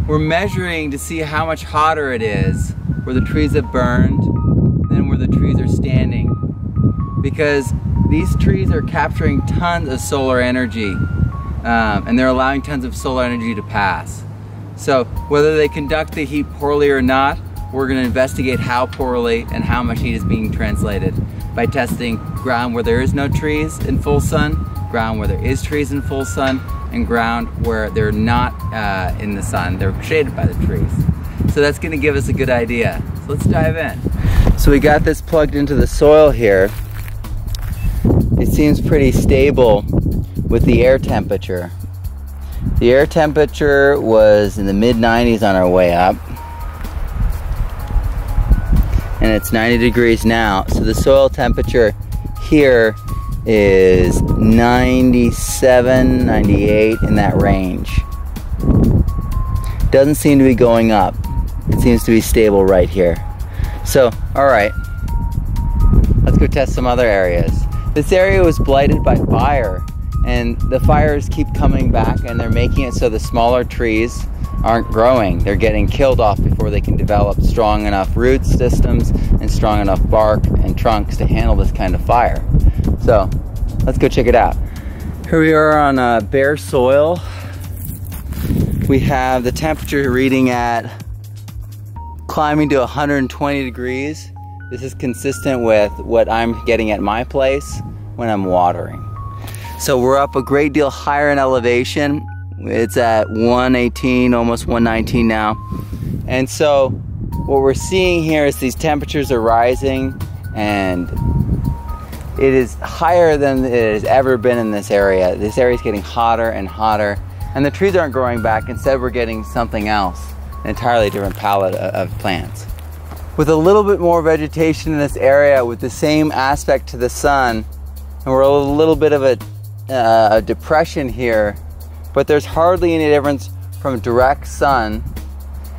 we're measuring to see how much hotter it is where the trees have burned than where the trees are standing. Because these trees are capturing tons of solar energy and they're allowing tons of solar energy to pass. So whether they conduct the heat poorly or not, we're going to investigate how poorly and how much heat is being translated by testing ground where there is no trees in full sun, ground where there is trees in full sun, and ground where they're not in the sun, they're shaded by the trees. So that's going to give us a good idea. So let's dive in. So we got this plugged into the soil here. It seems pretty stable with the air temperature. The air temperature was in the mid-90s on our way up. And it's 90 degrees now. So the soil temperature here is 97, 98, in that range. Doesn't seem to be going up. It seems to be stable right here. So, all right, let's go test some other areas. This area was blighted by fire, and the fires keep coming back, and they're making it so the smaller trees aren't growing. They're getting killed off before they can develop strong enough root systems and strong enough bark and trunks to handle this kind of fire. So let's go check it out. Here we are on bare soil. We have the temperature reading at climbing to 120 degrees. This is consistent with what I'm getting at my place when I'm watering. So we're up a great deal higher in elevation. It's at 118, almost 119 now. And so what we're seeing here is these temperatures are rising, and it is higher than it has ever been in this area. This area is getting hotter and hotter, and the trees aren't growing back. Instead, we're getting something else, an entirely different palette of plants. With a little bit more vegetation in this area, with the same aspect to the sun, and we're a little bit of a depression here, but there's hardly any difference from direct sun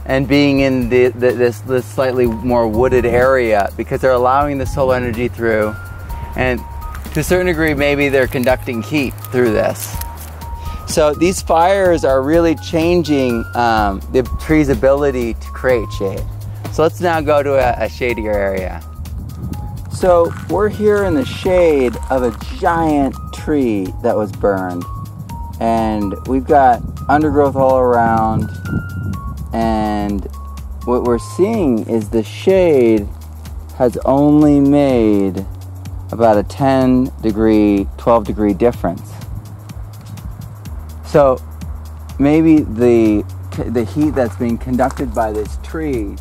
and being in this slightly more wooded area, because they're allowing the solar energy through, and to a certain degree maybe they're conducting heat through this. So these fires are really changing the tree's ability to create shade. So let's now go to a shadier area. So we're here in the shade of a giant tree that was burned, and we've got undergrowth all around, and what we're seeing is the shade has only made about a 10 degree, 12 degree difference. So maybe the heat that's being conducted by this tree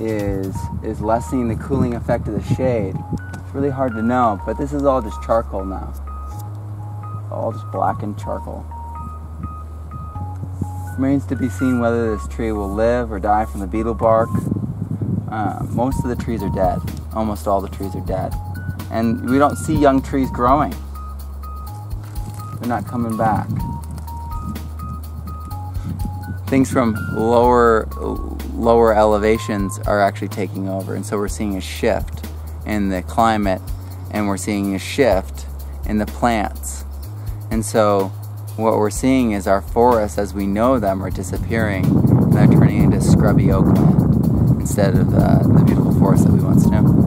is lessening the cooling effect of the shade. It's really hard to know, but this is all just charcoal now. All just blackened charcoal. Remains to be seen whether this tree will live or die from the beetle bark. Most of the trees are dead. Almost all the trees are dead. And we don't see young trees growing. They're not coming back. Things from lower elevations are actually taking over, and so we're seeing a shift in the climate, and we're seeing a shift in the plants. And so what we're seeing is our forests as we know them are disappearing, and they're turning into scrubby oakland instead of the beautiful forest that we once knew.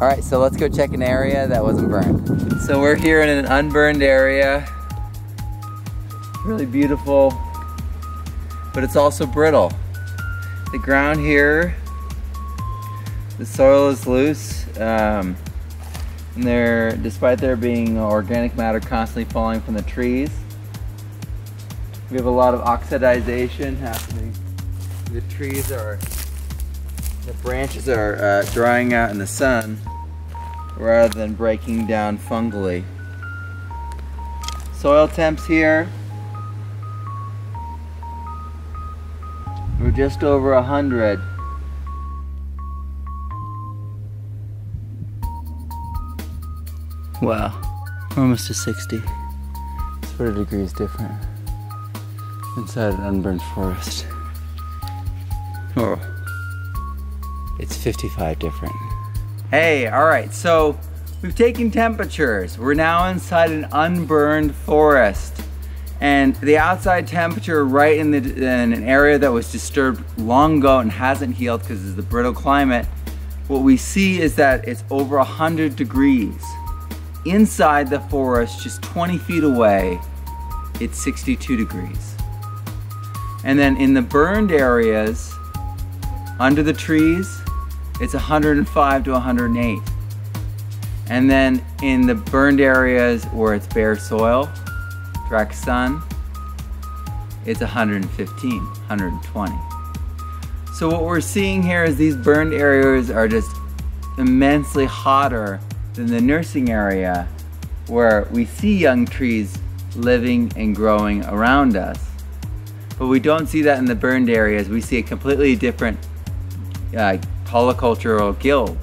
All right, so let's go check an area that wasn't burned. So we're here in an unburned area. Really beautiful, but it's also brittle. The ground here, the soil is loose, and despite there being organic matter constantly falling from the trees, we have a lot of oxidization happening. The branches are drying out in the sun rather than breaking down fungally. Soil temps here, we're just over 100. Wow, we're almost to 60. It's 40 degrees different. inside an unburned forest. Oh, it's 55 different. Hey, all right, so we've taken temperatures. We're now inside an unburned forest. And the outside temperature right in an area that was disturbed long ago and hasn't healed because of the brittle climate, what we see is that it's over 100 degrees. Inside the forest, just 20 feet away, it's 62 degrees. And then in the burned areas, under the trees, it's 105 to 108. And then in the burned areas where it's bare soil, direct sun, it's 115, 120. So what we're seeing here is these burned areas are just immensely hotter than the nursing area where we see young trees living and growing around us. But we don't see that in the burned areas. We see a completely different polycultural guild,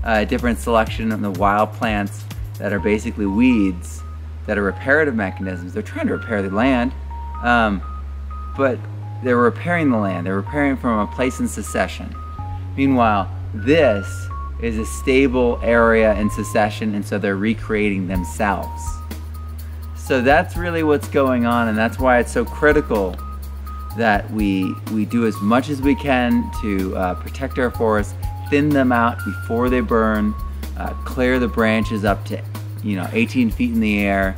a different selection of the wild plants that are basically weeds that are reparative mechanisms. They're trying to repair the land, but they're repairing the land. They're repairing from a place in secession. Meanwhile, this is a stable area in secession, and so they're recreating themselves. So that's really what's going on, and that's why it's so critical that we do as much as we can to protect our forests, thin them out before they burn, clear the branches up to 18 feet in the air,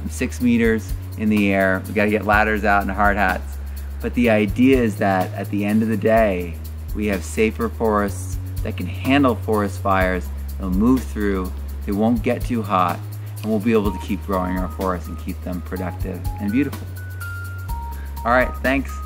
6 meters in the air. We gotta get ladders out and hard hats. But the idea is that at the end of the day, we have safer forests that can handle forest fires. They'll move through, they won't get too hot, and we'll be able to keep growing our forests and keep them productive and beautiful. All right, thanks.